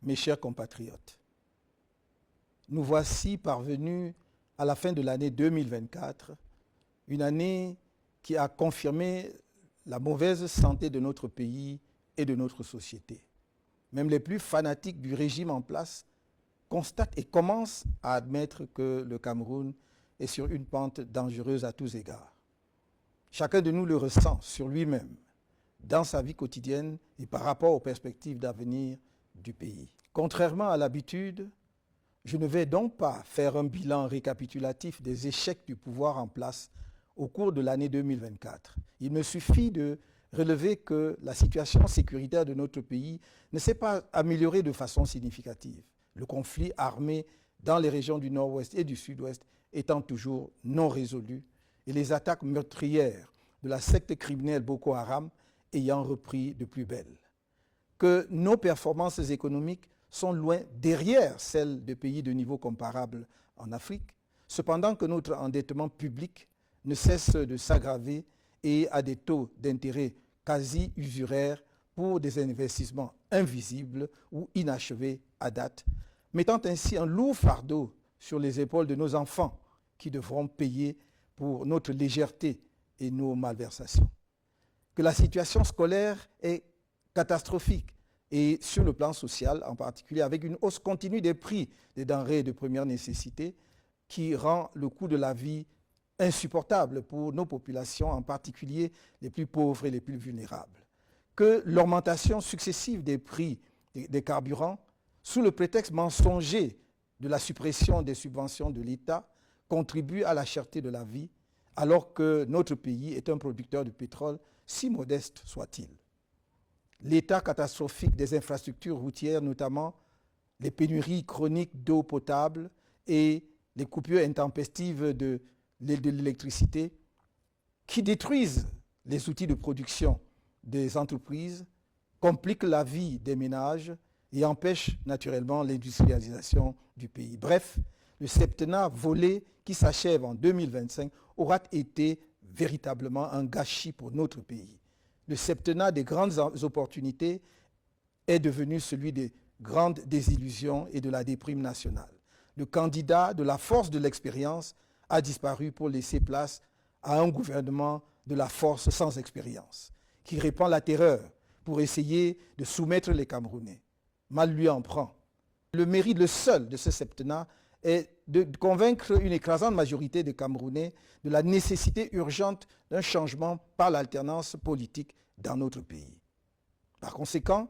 mes chers compatriotes, nous voici parvenus à la fin de l'année 2024, une année qui a confirmé la mauvaise santé de notre pays et de notre société. Même les plus fanatiques du régime en place constatent et commencent à admettre que le Cameroun est sur une pente dangereuse à tous égards. Chacun de nous le ressent sur lui-même, dans sa vie quotidienne et par rapport aux perspectives d'avenir du pays. Contrairement à l'habitude, je ne vais donc pas faire un bilan récapitulatif des échecs du pouvoir en place au cours de l'année 2024. Il me suffit de relever que la situation sécuritaire de notre pays ne s'est pas améliorée de façon significative. Le conflit armé dans les régions du Nord-Ouest et du Sud-Ouest étant toujours non résolu et les attaques meurtrières de la secte criminelle Boko Haram ayant repris de plus belle. Que nos performances économiques sont loin derrière celles de pays de niveau comparable en Afrique, cependant que notre endettement public ne cesse de s'aggraver et à des taux d'intérêt quasi usuraires pour des investissements invisibles ou inachevés à date, mettant ainsi un lourd fardeau sur les épaules de nos enfants qui devront payer pour notre légèreté et nos malversations. Que la situation scolaire est catastrophique et sur le plan social en particulier, avec une hausse continue des prix des denrées de première nécessité qui rend le coût de la vie insupportable pour nos populations, en particulier les plus pauvres et les plus vulnérables. Que l'augmentation successive des prix des carburants, sous le prétexte mensonger de la suppression des subventions de l'État, contribue à la cherté de la vie, alors que notre pays est un producteur de pétrole, si modeste soit-il. L'état catastrophique des infrastructures routières, notamment les pénuries chroniques d'eau potable et les coupures intempestives de l'électricité, qui détruisent les outils de production des entreprises, compliquent la vie des ménages et empêchent naturellement l'industrialisation du pays. Bref, le septennat volé qui s'achève en 2025 aura été véritablement un gâchis pour notre pays. Le septennat des grandes opportunités est devenu celui des grandes désillusions et de la déprime nationale. Le candidat de la force de l'expérience a disparu pour laisser place à un gouvernement de la force sans expérience, qui répand la terreur pour essayer de soumettre les Camerounais. Mal lui en prend. Le mérite, le seul de ce septennat, est de convaincre une écrasante majorité des Camerounais de la nécessité urgente d'un changement par l'alternance politique dans notre pays. Par conséquent,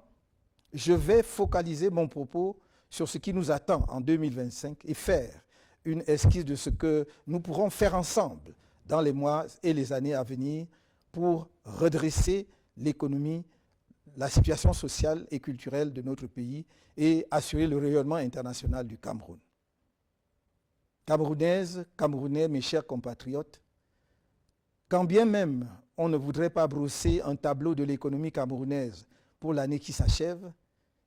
je vais focaliser mon propos sur ce qui nous attend en 2025 et faire une esquisse de ce que nous pourrons faire ensemble dans les mois et les années à venir pour redresser l'économie, la situation sociale et culturelle de notre pays et assurer le rayonnement international du Cameroun. Camerounaises, Camerounais, mes chers compatriotes, quand bien même on ne voudrait pas brosser un tableau de l'économie camerounaise pour l'année qui s'achève,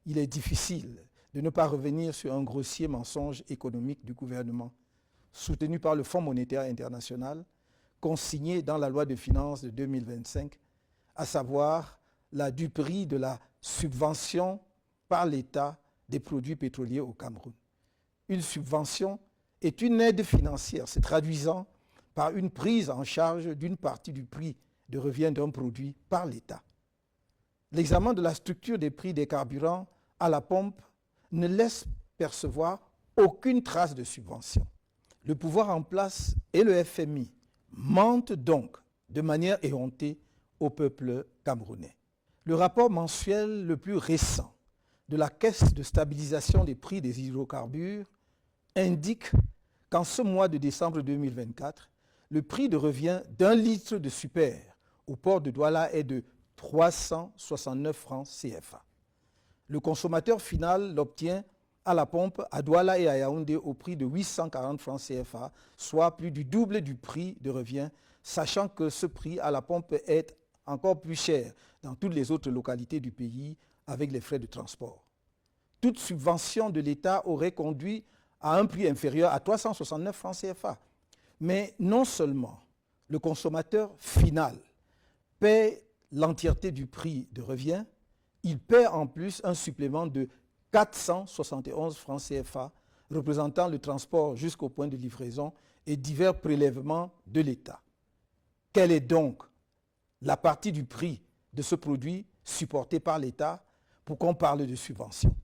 il est difficile de ne pas revenir sur un grossier mensonge économique du gouvernement, soutenu par le Fonds monétaire international, consigné dans la loi de finances de 2025, à savoir la duperie de la subvention par l'État des produits pétroliers au Cameroun. Une subvention est une aide financière se traduisant par une prise en charge d'une partie du prix de revient d'un produit par l'État. L'examen de la structure des prix des carburants à la pompe ne laisse percevoir aucune trace de subvention. Le pouvoir en place et le FMI mentent donc de manière éhontée au peuple camerounais. Le rapport mensuel le plus récent de la Caisse de stabilisation des prix des hydrocarbures indique qu'en ce mois de décembre 2024, le prix de revient d'un litre de super au port de Douala est de 369 francs CFA. Le consommateur final l'obtient à la pompe à Douala et à Yaoundé au prix de 840 francs CFA, soit plus du double du prix de revient, sachant que ce prix à la pompe est encore plus cher dans toutes les autres localités du pays avec les frais de transport. Toute subvention de l'État aurait conduit à un prix inférieur à 369 francs CFA. Mais non seulement le consommateur final paie l'entièreté du prix de revient, il paie en plus un supplément de 471 francs CFA, représentant le transport jusqu'au point de livraison et divers prélèvements de l'État. Quelle est donc la partie du prix de ce produit supporté par l'État pour qu'on parle de subvention?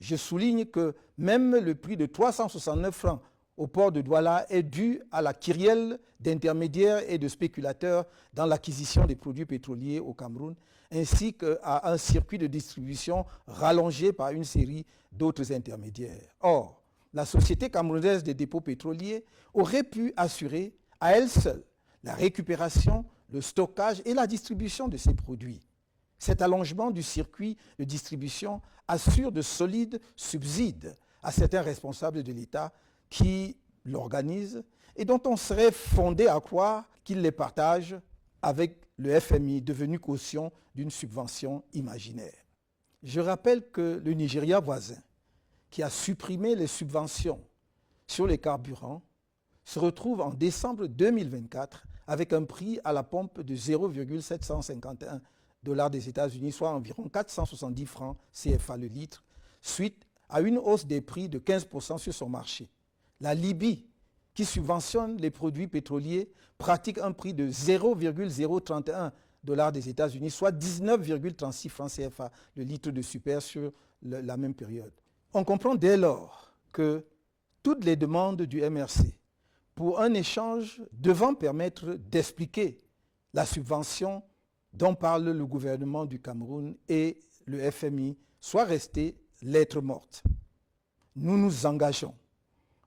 Je souligne que même le prix de 369 francs au port de Douala est dû à la kyrielle d'intermédiaires et de spéculateurs dans l'acquisition des produits pétroliers au Cameroun, ainsi qu'à un circuit de distribution rallongé par une série d'autres intermédiaires. Or, la Société camerounaise des dépôts pétroliers aurait pu assurer à elle seule la récupération, le stockage et la distribution de ces produits. Cet allongement du circuit de distribution assure de solides subsides à certains responsables de l'État qui l'organisent et dont on serait fondé à croire qu'ils les partagent avec le FMI, devenu caution d'une subvention imaginaire. Je rappelle que le Nigeria voisin, qui a supprimé les subventions sur les carburants, se retrouve en décembre 2024 avec un prix à la pompe de 0,751 $ des États-Unis, soit environ 470 francs CFA le litre, suite à une hausse des prix de 15% sur son marché. La Libye, qui subventionne les produits pétroliers, pratique un prix de 0,031 $ des États-Unis, soit 19,36 francs CFA le litre de super sur la même période. On comprend dès lors que toutes les demandes du MRC pour un échange devant permettre d'expliquer la subvention dont parle le gouvernement du Cameroun et le FMI soient restées lettres mortes. Nous nous engageons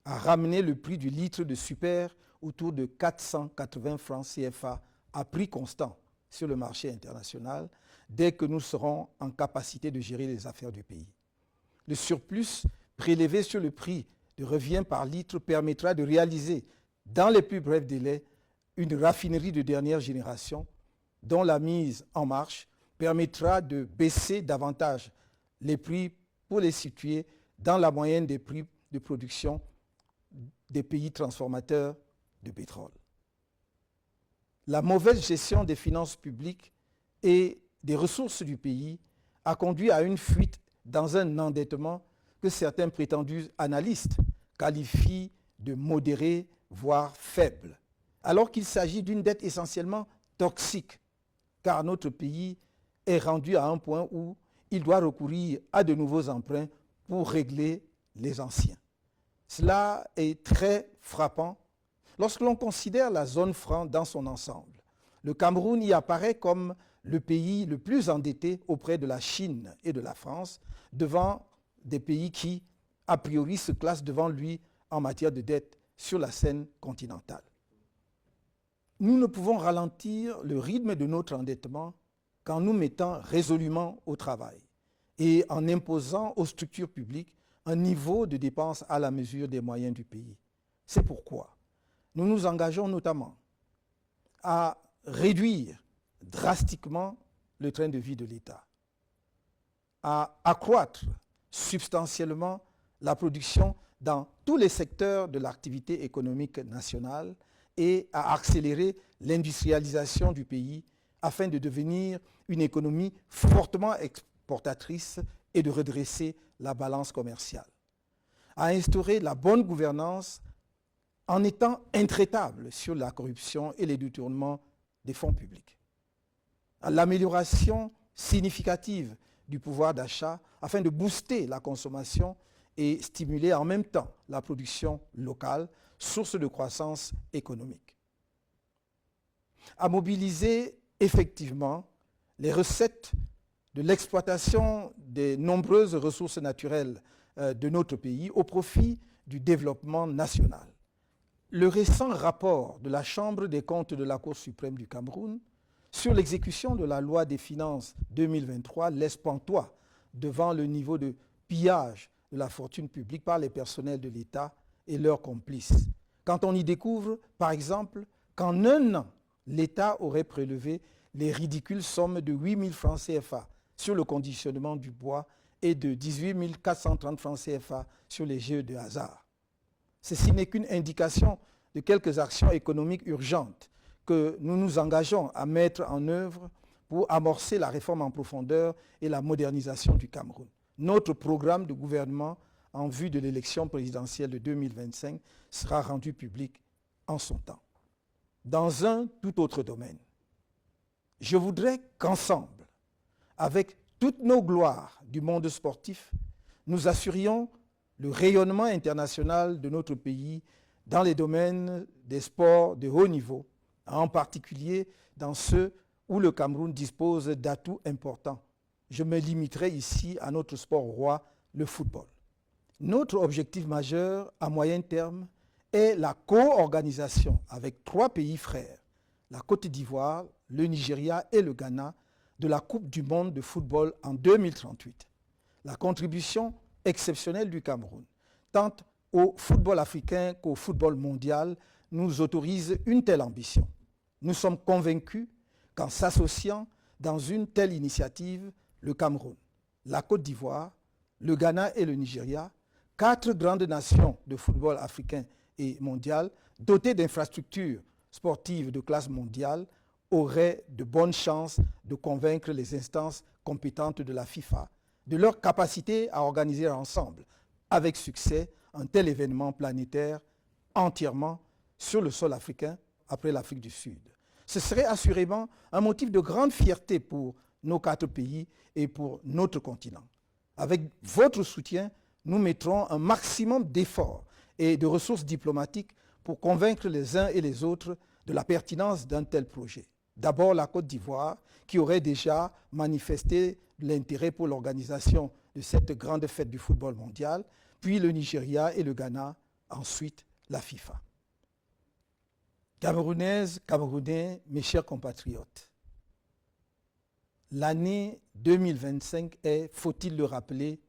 à ramener le prix du litre de super autour de 480 francs CFA à prix constant sur le marché international dès que nous serons en capacité de gérer les affaires du pays. Le surplus prélevé sur le prix de revient par litre permettra de réaliser dans les plus brefs délais une raffinerie de dernière génération dont la mise en marche permettra de baisser davantage les prix pour les situer dans la moyenne des prix de production des pays transformateurs de pétrole. La mauvaise gestion des finances publiques et des ressources du pays a conduit à une fuite dans un endettement que certains prétendus analystes qualifient de modéré, voire faible, alors qu'il s'agit d'une dette essentiellement toxique, car notre pays est rendu à un point où il doit recourir à de nouveaux emprunts pour régler les anciens. Cela est très frappant lorsque l'on considère la zone franc dans son ensemble. Le Cameroun y apparaît comme le pays le plus endetté auprès de la Chine et de la France, devant des pays qui, a priori, se classent devant lui en matière de dette sur la scène continentale. Nous ne pouvons ralentir le rythme de notre endettement qu'en nous mettant résolument au travail et en imposant aux structures publiques un niveau de dépenses à la mesure des moyens du pays. C'est pourquoi nous nous engageons notamment à réduire drastiquement le train de vie de l'État, à accroître substantiellement la production dans tous les secteurs de l'activité économique nationale et à accélérer l'industrialisation du pays afin de devenir une économie fortement exportatrice et de redresser la balance commerciale, à instaurer la bonne gouvernance en étant intraitable sur la corruption et les détournements des fonds publics, à l'amélioration significative du pouvoir d'achat afin de booster la consommation et stimuler en même temps la production locale, source de croissance économique, à mobiliser effectivement les recettes de l'exploitation des nombreuses ressources naturelles de notre pays au profit du développement national. Le récent rapport de la Chambre des comptes de la Cour suprême du Cameroun sur l'exécution de la loi des finances 2023 laisse pantois devant le niveau de pillage de la fortune publique par les personnels de l'État et leurs complices. Quand on y découvre, par exemple, qu'en un an, l'État aurait prélevé les ridicules sommes de 8 000 francs CFA sur le conditionnement du bois et de 18 430 francs CFA sur les jeux de hasard. Ceci n'est qu'une indication de quelques actions économiques urgentes que nous nous engageons à mettre en œuvre pour amorcer la réforme en profondeur et la modernisation du Cameroun. notre programme de gouvernement en vue de l'élection présidentielle de 2025 sera rendu public en son temps. Dans un tout autre domaine, je voudrais qu'ensemble, avec toutes nos gloires du monde sportif, nous assurions le rayonnement international de notre pays dans les domaines des sports de haut niveau, en particulier dans ceux où le Cameroun dispose d'atouts importants. Je me limiterai ici à notre sport roi, le football. Notre objectif majeur à moyen terme est la co-organisation avec 3 pays frères, la Côte d'Ivoire, le Nigeria et le Ghana, de la Coupe du monde de football en 2038. La contribution exceptionnelle du Cameroun, tant au football africain qu'au football mondial, nous autorise une telle ambition. Nous sommes convaincus qu'en s'associant dans une telle initiative, le Cameroun, la Côte d'Ivoire, le Ghana et le Nigeria, 4 grandes nations de football africain et mondial, dotées d'infrastructures sportives de classe mondiale, auraient de bonnes chances de convaincre les instances compétentes de la FIFA de leur capacité à organiser ensemble, avec succès, un tel événement planétaire entièrement sur le sol africain après l'Afrique du Sud. Ce serait assurément un motif de grande fierté pour nos 4 pays et pour notre continent. Avec votre soutien, nous mettrons un maximum d'efforts et de ressources diplomatiques pour convaincre les uns et les autres de la pertinence d'un tel projet. D'abord la Côte d'Ivoire, qui aurait déjà manifesté l'intérêt pour l'organisation de cette grande fête du football mondial, puis le Nigeria et le Ghana, ensuite la FIFA. Camerounaises, Camerounais, mes chers compatriotes, l'année 2025 est, faut-il le rappeler,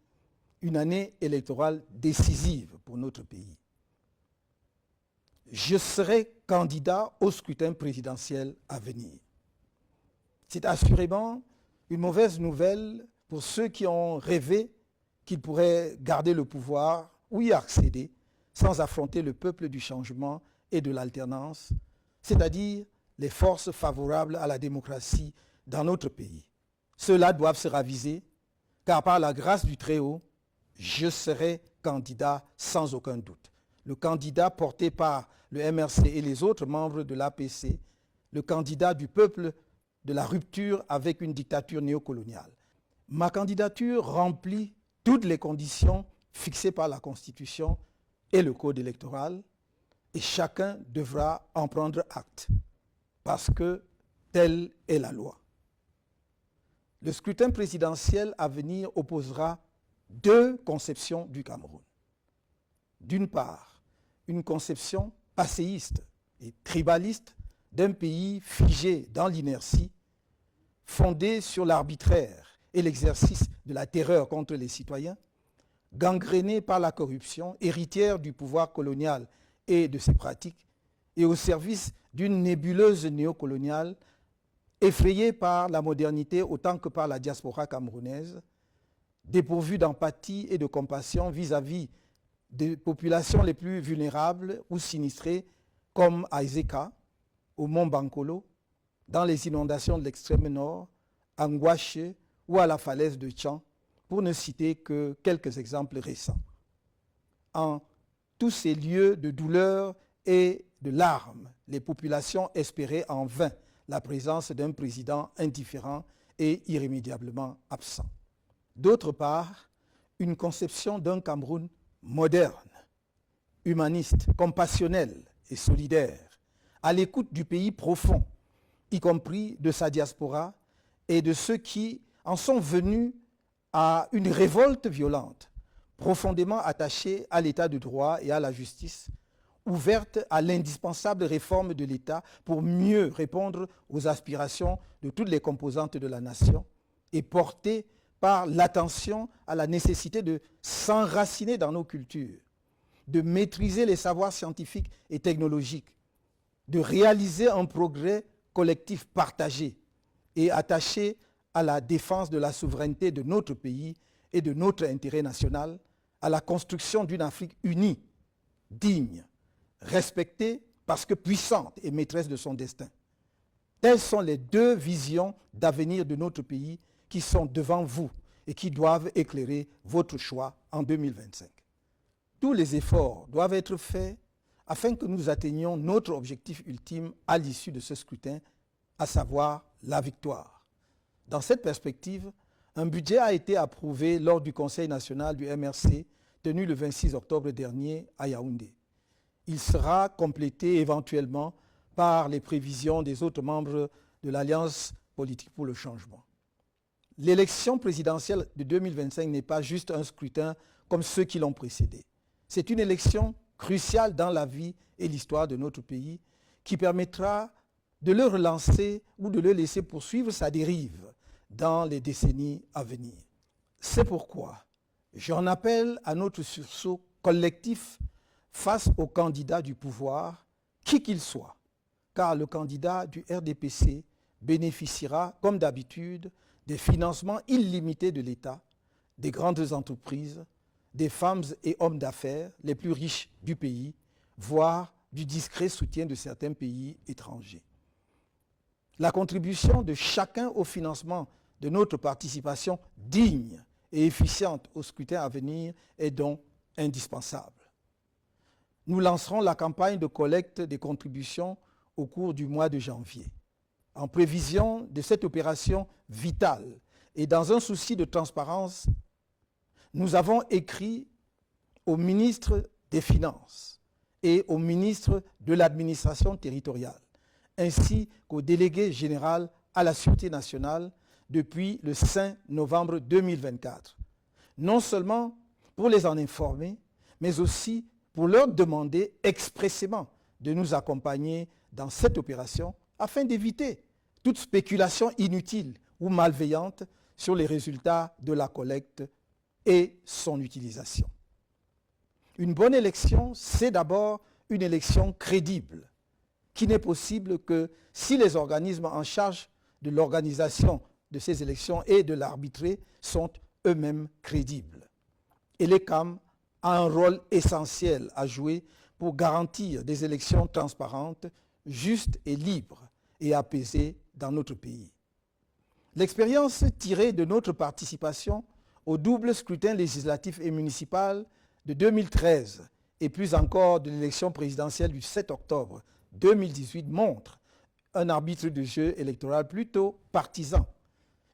une année électorale décisive pour notre pays. Je serai candidat au scrutin présidentiel à venir. C'est assurément une mauvaise nouvelle pour ceux qui ont rêvé qu'ils pourraient garder le pouvoir ou y accéder sans affronter le peuple du changement et de l'alternance, c'est-à-dire les forces favorables à la démocratie dans notre pays. Ceux-là doivent se raviser, car par la grâce du Très-Haut, je serai candidat sans aucun doute. Le candidat porté par le MRC et les autres membres de l'APC, le candidat du peuple de la rupture avec une dictature néocoloniale. Ma candidature remplit toutes les conditions fixées par la Constitution et le Code électoral, et chacun devra en prendre acte, parce que telle est la loi. Le scrutin présidentiel à venir opposera 2 conceptions du Cameroun. D'une part, une conception passéiste et tribaliste d'un pays figé dans l'inertie, fondé sur l'arbitraire et l'exercice de la terreur contre les citoyens, gangréné par la corruption, héritière du pouvoir colonial et de ses pratiques, et au service d'une nébuleuse néocoloniale, effrayée par la modernité autant que par la diaspora camerounaise, dépourvue d'empathie et de compassion vis-à-vis des populations les plus vulnérables ou sinistrées, comme à Izeka, au mont Bankolo, dans les inondations de l'extrême nord, à Ngouaché ou à la falaise de Tchan, pour ne citer que quelques exemples récents. En tous ces lieux de douleur et de larmes, les populations espéraient en vain la présence d'un président indifférent et irrémédiablement absent. D'autre part, une conception d'un Cameroun moderne, humaniste, compassionnel et solidaire, à l'écoute du pays profond, y compris de sa diaspora et de ceux qui en sont venus à une révolte violente, profondément attachée à l'état de droit et à la justice, ouverte à l'indispensable réforme de l'État pour mieux répondre aux aspirations de toutes les composantes de la nation et portée par l'attention à la nécessité de s'enraciner dans nos cultures, de maîtriser les savoirs scientifiques et technologiques, de réaliser un progrès collectif partagé et attaché à la défense de la souveraineté de notre pays et de notre intérêt national, à la construction d'une Afrique unie, digne, respectée parce que puissante et maîtresse de son destin. Telles sont les 2 visions d'avenir de notre pays qui sont devant vous et qui doivent éclairer votre choix en 2025. Tous les efforts doivent être faits afin que nous atteignions notre objectif ultime à l'issue de ce scrutin, à savoir la victoire. Dans cette perspective, un budget a été approuvé lors du Conseil national du MRC tenu le 26 octobre dernier à Yaoundé. Il sera complété éventuellement par les prévisions des autres membres de l'Alliance politique pour le changement. L'élection présidentielle de 2025 n'est pas juste un scrutin comme ceux qui l'ont précédé. C'est une élection cruciale dans la vie et l'histoire de notre pays qui permettra de le relancer ou de le laisser poursuivre sa dérive dans les décennies à venir. C'est pourquoi j'en appelle à notre sursaut collectif face au candidat du pouvoir, qui qu'il soit, car le candidat du RDPC bénéficiera, comme d'habitude, des financements illimités de l'État, des grandes entreprises, des femmes et hommes d'affaires les plus riches du pays, voire du discret soutien de certains pays étrangers. La contribution de chacun au financement de notre participation digne et efficiente au scrutin à venir est donc indispensable. Nous lancerons la campagne de collecte des contributions au cours du mois de janvier. En prévision de cette opération vitale et dans un souci de transparence, nous avons écrit au ministre des Finances et au ministre de l'Administration territoriale, ainsi qu'au délégué général à la Sûreté nationale depuis le 5 novembre 2024, non seulement pour les en informer, mais aussi pour leur demander expressément de nous accompagner dans cette opération afin d'éviter toute spéculation inutile ou malveillante sur les résultats de la collecte et son utilisation. Une bonne élection, c'est d'abord une élection crédible, qui n'est possible que si les organismes en charge de l'organisation de ces élections et de l'arbitrer sont eux-mêmes crédibles. Et l'ECAM a un rôle essentiel à jouer pour garantir des élections transparentes, justes et libres et apaisées dans notre pays. L'expérience tirée de notre participation au double scrutin législatif et municipal de 2013 et plus encore de l'élection présidentielle du 7 octobre 2018 montre un arbitre de jeu électoral plutôt partisan.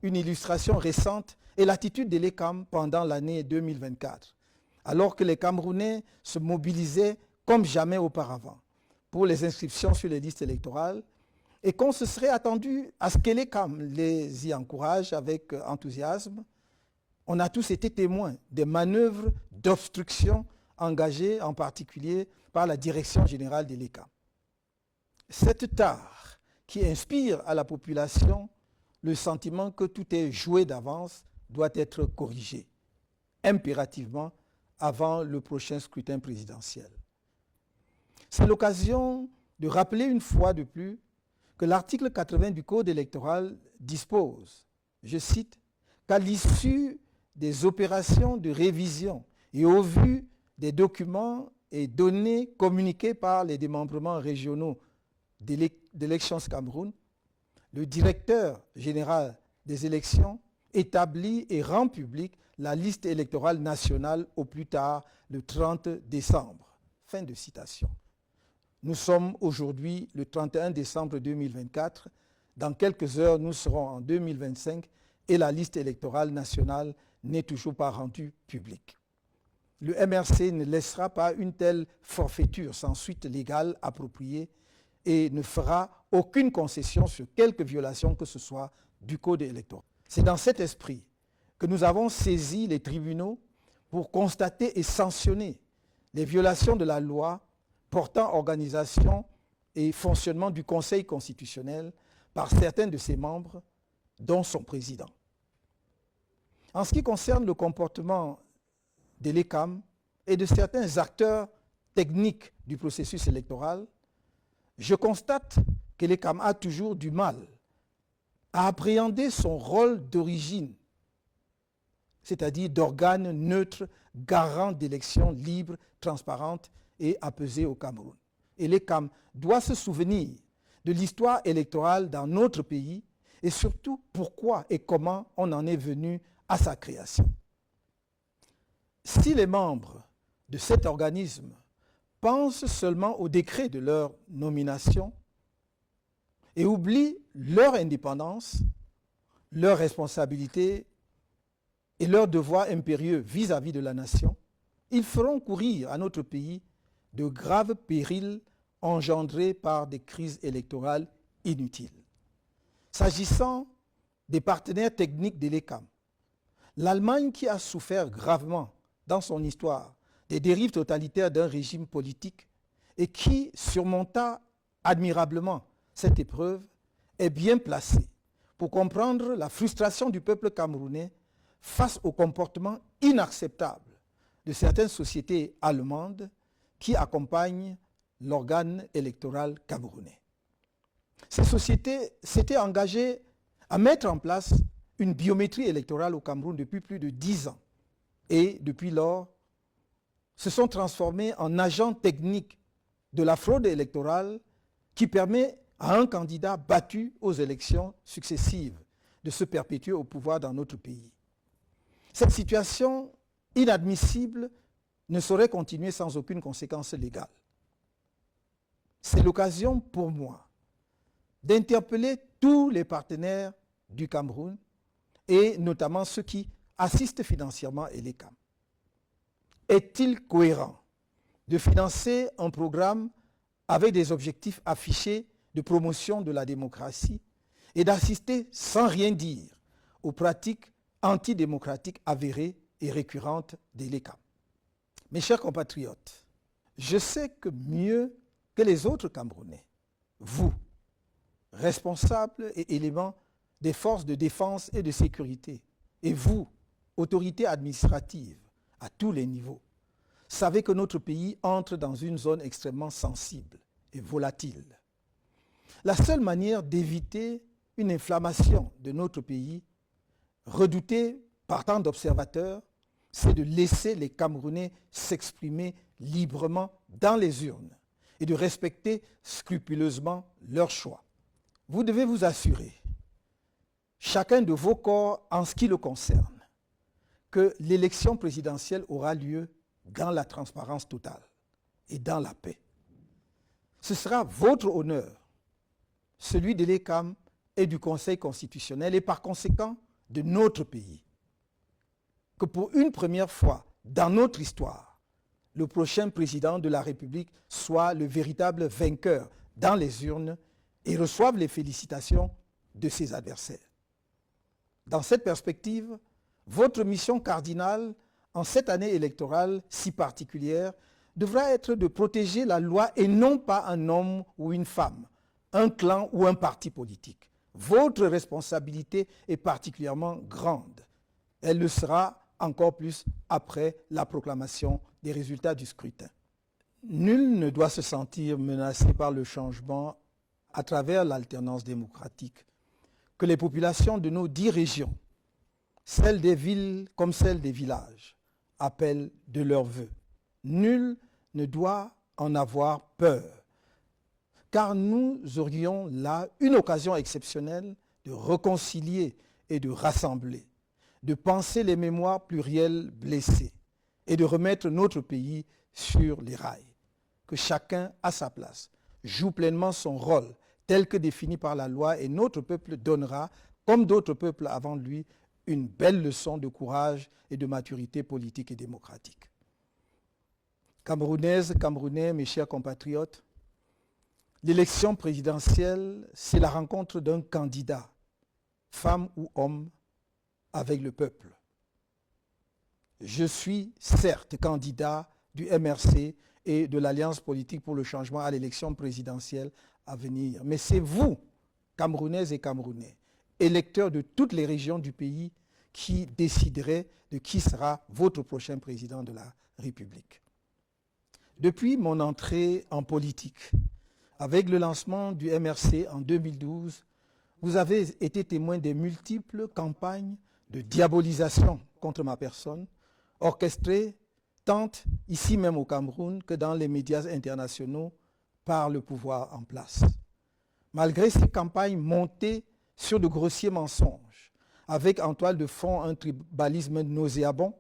Une illustration récente est l'attitude de l'ECAM pendant l'année 2024, alors que les Camerounais se mobilisaient comme jamais auparavant pour les inscriptions sur les listes électorales et qu'on se serait attendu à ce que l'ECAM les y encourage avec enthousiasme. On a tous été témoins des manœuvres d'obstruction engagées en particulier par la direction générale de l'ECAM. Cette tare qui inspire à la population le sentiment que tout est joué d'avance doit être corrigé impérativement avant le prochain scrutin présidentiel. C'est l'occasion de rappeler une fois de plus que l'article 80 du Code électoral dispose, je cite, qu'à l'issue des opérations de révision et au vu des documents et données communiqués par les démembrements régionaux d'Elections Cameroun, le directeur général des élections établit et rend publique la liste électorale nationale au plus tard le 30 décembre. Fin de citation. Nous sommes aujourd'hui le 31 décembre 2024. Dans quelques heures, nous serons en 2025 et la liste électorale nationale n'est toujours pas rendue publique. Le MRC ne laissera pas une telle forfaiture sans suite légale appropriée et ne fera aucune concession sur quelque violation que ce soit du Code électoral. C'est dans cet esprit que nous avons saisi les tribunaux pour constater et sanctionner les violations de la loi portant organisation et fonctionnement du Conseil constitutionnel par certains de ses membres, dont son président. En ce qui concerne le comportement de l'ECAM et de certains acteurs techniques du processus électoral, je constate que l'ECAM a toujours du mal à appréhender son rôle d'origine, c'est-à-dire d'organe neutre, garant d'élections libres, transparentes et apaisées au Cameroun. Et l'ECAM doit se souvenir de l'histoire électorale dans notre pays et surtout pourquoi et comment on en est venu à sa création. Si les membres de cet organisme pensent seulement au décret de leur nomination et oublient leur indépendance, leur responsabilité et leur devoir impérieux vis-à-vis de la nation, ils feront courir à notre pays de graves périls engendrés par des crises électorales inutiles. S'agissant des partenaires techniques de l'ECAM, l'Allemagne, qui a souffert gravement dans son histoire des dérives totalitaires d'un régime politique et qui surmonta admirablement cette épreuve, est bien placée pour comprendre la frustration du peuple camerounais face au comportement inacceptable de certaines sociétés allemandes qui accompagnent l'organe électoral camerounais. Ces sociétés s'étaient engagées à mettre en place une biométrie électorale au Cameroun depuis plus de 10 ans et depuis lors se sont transformées en agents techniques de la fraude électorale qui permet à un candidat battu aux élections successives de se perpétuer au pouvoir dans notre pays. Cette situation inadmissible ne saurait continuer sans aucune conséquence légale. C'est l'occasion pour moi d'interpeller tous les partenaires du Cameroun et notamment ceux qui assistent financièrement à l'ECAM. Est-il cohérent de financer un programme avec des objectifs affichés de promotion de la démocratie et d'assister sans rien dire aux pratiques antidémocratiques avérées et récurrentes de l'ECAM? Mes chers compatriotes, je sais que mieux que les autres Camerounais, vous, responsables et éléments des forces de défense et de sécurité, et vous, autorités administratives à tous les niveaux, savez que notre pays entre dans une zone extrêmement sensible et volatile. La seule manière d'éviter une inflammation de notre pays, redoutée par tant d'observateurs, c'est de laisser les Camerounais s'exprimer librement dans les urnes et de respecter scrupuleusement leur choix. Vous devez vous assurer, chacun de vos corps en ce qui le concerne, que l'élection présidentielle aura lieu dans la transparence totale et dans la paix. Ce sera votre honneur, celui de l'ECAM et du Conseil constitutionnel et par conséquent de notre pays, que pour une première fois dans notre histoire, le prochain président de la République soit le véritable vainqueur dans les urnes et reçoive les félicitations de ses adversaires. Dans cette perspective, votre mission cardinale en cette année électorale si particulière devra être de protéger la loi et non pas un homme ou une femme, un clan ou un parti politique. Votre responsabilité est particulièrement grande. Elle le sera encore plus après la proclamation des résultats du scrutin. Nul ne doit se sentir menacé par le changement à travers l'alternance démocratique que les populations de nos 10 régions, celles des villes comme celles des villages, appellent de leurs vœux. Nul ne doit en avoir peur, car nous aurions là une occasion exceptionnelle de réconcilier et de rassembler, de penser les mémoires plurielles blessées et de remettre notre pays sur les rails. Que chacun, à sa place, joue pleinement son rôle tel que défini par la loi et notre peuple donnera, comme d'autres peuples avant lui, une belle leçon de courage et de maturité politique et démocratique. Camerounaises, Camerounais, mes chers compatriotes, l'élection présidentielle, c'est la rencontre d'un candidat, femme ou homme, avec le peuple. Je suis certes candidat du MRC et de l'Alliance politique pour le changement à l'élection présidentielle à venir. Mais c'est vous, Camerounaises et Camerounais, électeurs de toutes les régions du pays, qui déciderez de qui sera votre prochain président de la République. Depuis mon entrée en politique, avec le lancement du MRC en 2012, vous avez été témoin des multiples campagnes de diabolisation contre ma personne, orchestrées tant ici même au Cameroun que dans les médias internationaux par le pouvoir en place. Malgré ces campagnes montées sur de grossiers mensonges, avec en toile de fond un tribalisme nauséabond,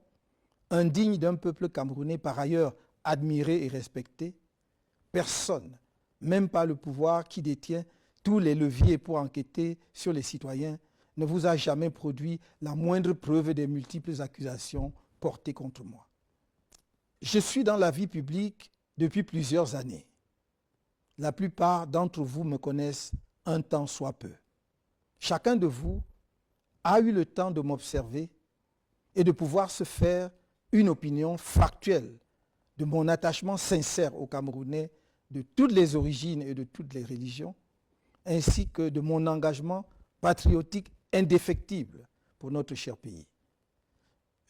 indigne d'un peuple camerounais par ailleurs admiré et respecté, personne, même pas le pouvoir qui détient tous les leviers pour enquêter sur les citoyens, ne vous a jamais produit la moindre preuve des multiples accusations portées contre moi. Je suis dans la vie publique depuis plusieurs années. La plupart d'entre vous me connaissent un temps soit peu. Chacun de vous a eu le temps de m'observer et de pouvoir se faire une opinion factuelle de mon attachement sincère aux Camerounais de toutes les origines et de toutes les religions, ainsi que de mon engagement patriotique indéfectible pour notre cher pays.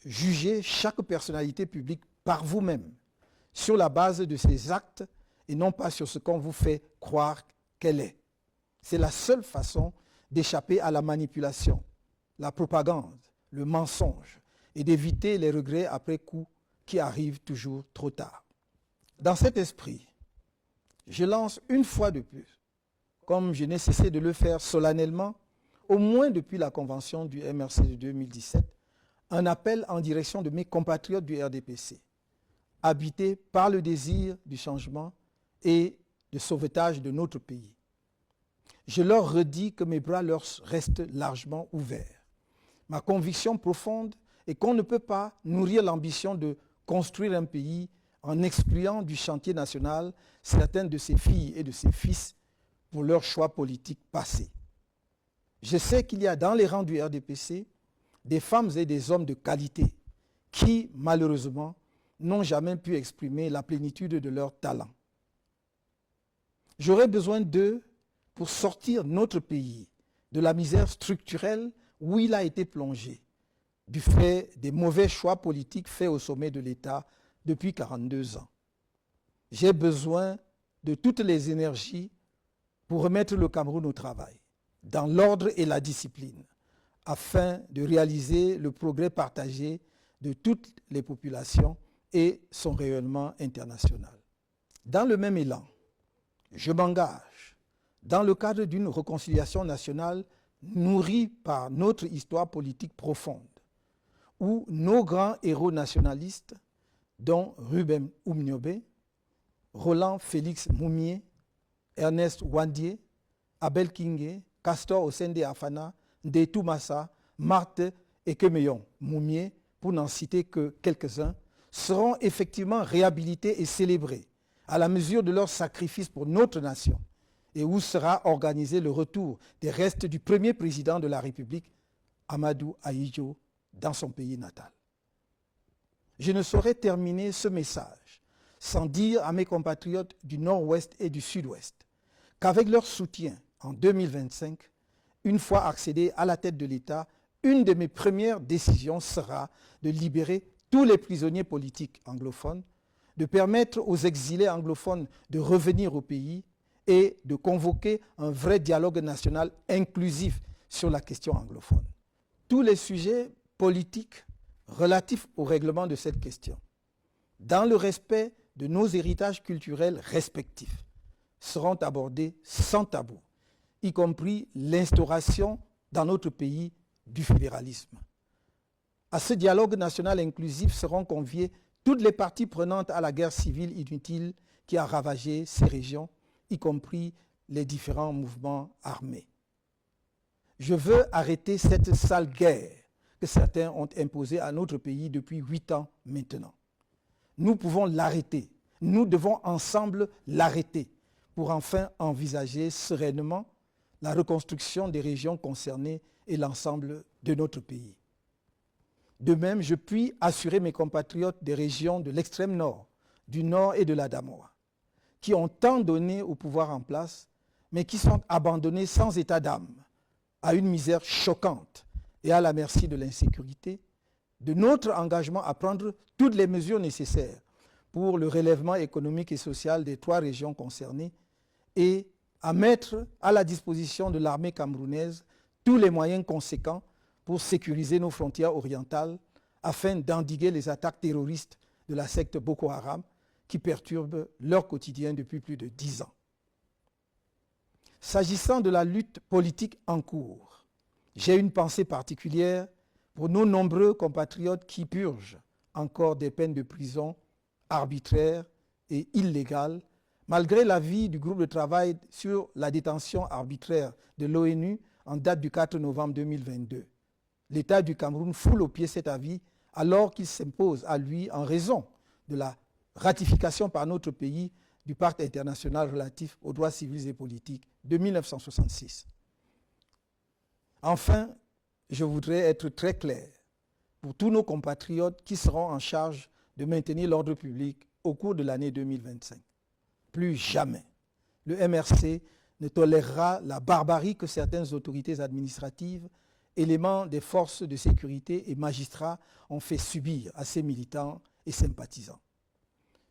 Jugez chaque personnalité publique par vous-même sur la base de ses actes et non pas sur ce qu'on vous fait croire qu'elle est. C'est la seule façon d'échapper à la manipulation, la propagande, le mensonge et d'éviter les regrets après coup qui arrivent toujours trop tard. Dans cet esprit, je lance une fois de plus, comme je n'ai cessé de le faire solennellement, au moins depuis la convention du MRC de 2017, un appel en direction de mes compatriotes du RDPC, habités par le désir du changement et de sauvetage de notre pays. Je leur redis que mes bras leur restent largement ouverts. Ma conviction profonde est qu'on ne peut pas nourrir l'ambition de construire un pays en excluant du chantier national certaines de ses filles et de ses fils pour leurs choix politiques passés. Je sais qu'il y a dans les rangs du RDPC des femmes et des hommes de qualité qui, malheureusement, n'ont jamais pu exprimer la plénitude de leurs talents. J'aurais besoin d'eux pour sortir notre pays de la misère structurelle où il a été plongé, du fait des mauvais choix politiques faits au sommet de l'État depuis 42 ans. J'ai besoin de toutes les énergies pour remettre le Cameroun au travail, dans l'ordre et la discipline, afin de réaliser le progrès partagé de toutes les populations et son rayonnement international. Dans le même élan, je m'engage, dans le cadre d'une réconciliation nationale nourrie par notre histoire politique profonde, où nos grands héros nationalistes, dont Ruben Oumniobé, Roland Félix Moumié, Ernest Wandié, Abel Kingé, Castor Osende Afana, Ndetou Massa, Marthe Ekemeyon Moumié, pour n'en citer que quelques-uns, seront effectivement réhabilités et célébrés à la mesure de leur sacrifice pour notre nation et où sera organisé le retour des restes du premier président de la République, Amadou Ahidjo, dans son pays natal. Je ne saurais terminer ce message sans dire à mes compatriotes du Nord-Ouest et du Sud-Ouest qu'avec leur soutien en 2025, une fois accédé à la tête de l'État, une de mes premières décisions sera de libérer tous les prisonniers politiques anglophones, de permettre aux exilés anglophones de revenir au pays et de convoquer un vrai dialogue national inclusif sur la question anglophone. Tous les sujets politiques relatifs au règlement de cette question, dans le respect de nos héritages culturels respectifs, seront abordés sans tabou, y compris l'instauration dans notre pays du fédéralisme. À ce dialogue national inclusif seront conviées toutes les parties prenantes à la guerre civile inutile qui a ravagé ces régions, y compris les différents mouvements armés. Je veux arrêter cette sale guerre que certains ont imposée à notre pays depuis 8 ans maintenant. Nous pouvons l'arrêter. Nous devons ensemble l'arrêter pour enfin envisager sereinement la reconstruction des régions concernées et l'ensemble de notre pays. De même, je puis assurer mes compatriotes des régions de l'extrême nord, du nord et de la Damoa, qui ont tant donné au pouvoir en place, mais qui sont abandonnés sans état d'âme, à une misère choquante et à la merci de l'insécurité, de notre engagement à prendre toutes les mesures nécessaires pour le relèvement économique et social des 3 régions concernées et à mettre à la disposition de l'armée camerounaise tous les moyens conséquents pour sécuriser nos frontières orientales afin d'endiguer les attaques terroristes de la secte Boko Haram qui perturbent leur quotidien depuis plus de 10 ans. S'agissant de la lutte politique en cours, J'ai une pensée particulière pour nos nombreux compatriotes qui purgent encore des peines de prison arbitraires et illégales, malgré l'avis du groupe de travail sur la détention arbitraire de l'ONU en date du 4 novembre 2022. L'État du Cameroun foule au pied cet avis alors qu'il s'impose à lui en raison de la ratification par notre pays du Pacte international relatif aux droits civils et politiques de 1966. Enfin, je voudrais être très clair pour tous nos compatriotes qui seront en charge de maintenir l'ordre public au cours de l'année 2025. Plus jamais, le MRC ne tolérera la barbarie que certaines autorités administratives, éléments des forces de sécurité et magistrats ont fait subir à ses militants et sympathisants.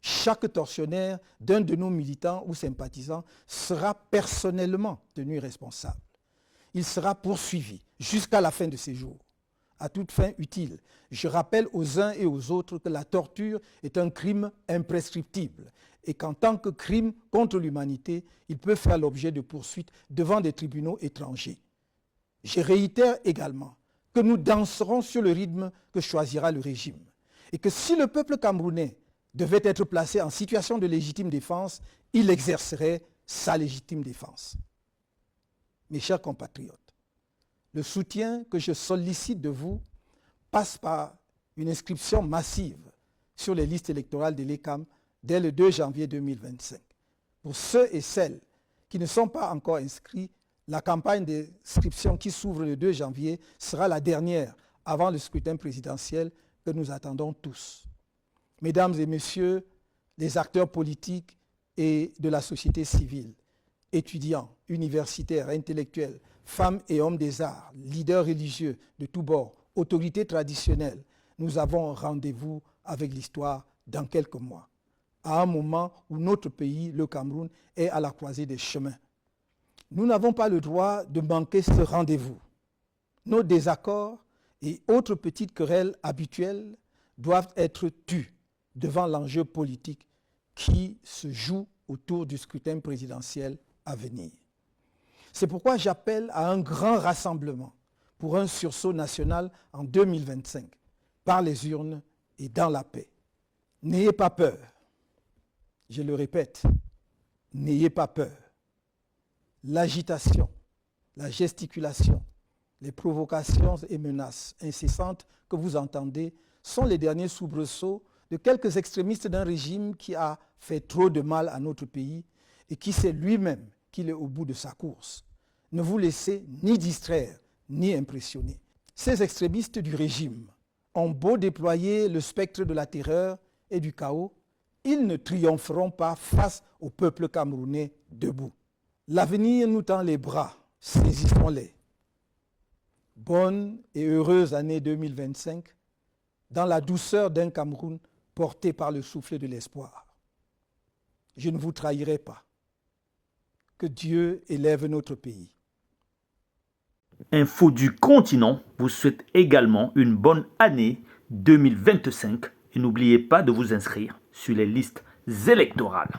Chaque tortionnaire d'un de nos militants ou sympathisants sera personnellement tenu responsable. Il sera poursuivi jusqu'à la fin de ses jours. À toute fin utile, je rappelle aux uns et aux autres que la torture est un crime imprescriptible et qu'en tant que crime contre l'humanité, il peut faire l'objet de poursuites devant des tribunaux étrangers. Je réitère également que nous danserons sur le rythme que choisira le régime et que si le peuple camerounais devait être placé en situation de légitime défense, il exercerait sa légitime défense. Mes chers compatriotes, le soutien que je sollicite de vous passe par une inscription massive sur les listes électorales de l'ECAM dès le 2 janvier 2025. Pour ceux et celles qui ne sont pas encore inscrits, la campagne d'inscription qui s'ouvre le 2 janvier sera la dernière avant le scrutin présidentiel que nous attendons tous. Mesdames et messieurs, les acteurs politiques et de la société civile, étudiants, universitaires, intellectuels, femmes et hommes des arts, leaders religieux de tous bords, autorités traditionnelles, nous avons rendez-vous avec l'histoire dans quelques mois, à un moment où notre pays, le Cameroun, est à la croisée des chemins. Nous n'avons pas le droit de manquer ce rendez-vous. Nos désaccords et autres petites querelles habituelles doivent être tus devant l'enjeu politique qui se joue autour du scrutin présidentiel à venir. C'est pourquoi j'appelle à un grand rassemblement pour un sursaut national en 2025, par les urnes et dans la paix. N'ayez pas peur. Je le répète, n'ayez pas peur. L'agitation, la gesticulation, les provocations et menaces incessantes que vous entendez sont les derniers soubresauts de quelques extrémistes d'un régime qui a fait trop de mal à notre pays et qui sait lui-même qu'il est au bout de sa course. Ne vous laissez ni distraire, ni impressionner. Ces extrémistes du régime ont beau déployer le spectre de la terreur et du chaos, ils ne triompheront pas face au peuple camerounais debout. L'avenir nous tend les bras, saisissons-les. Bonne et heureuse année 2025, dans la douceur d'un Cameroun porté par le souffle de l'espoir. Je ne vous trahirai pas. Que Dieu élève notre pays. Info du continent vous souhaite également une bonne année 2025 et n'oubliez pas de vous inscrire sur les listes électorales.